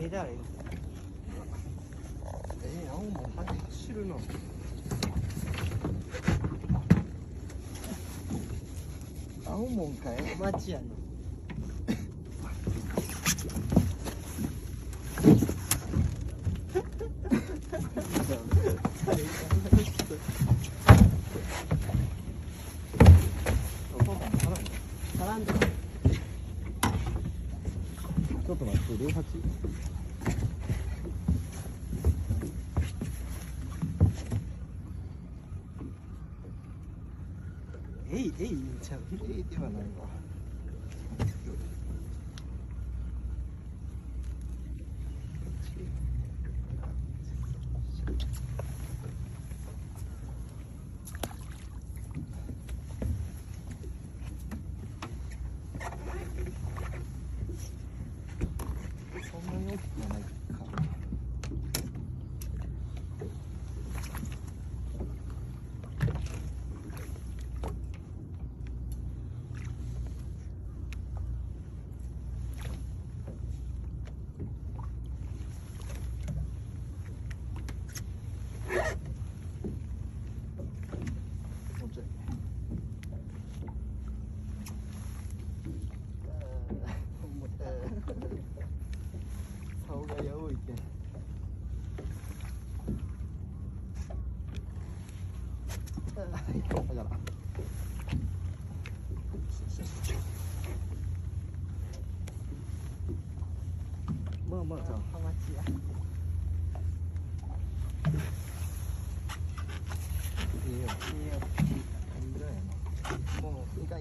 であれ青も走るな。青もんかい町やな。絡んでる。ちょっと待って、08。えいちゃう。ではないわ。そんなに大きくはないか。もうちょい。顔がやおいけん。だからまあまあじゃあハマチや。いいよ。いいよ。いいぐらいやな。もういかん。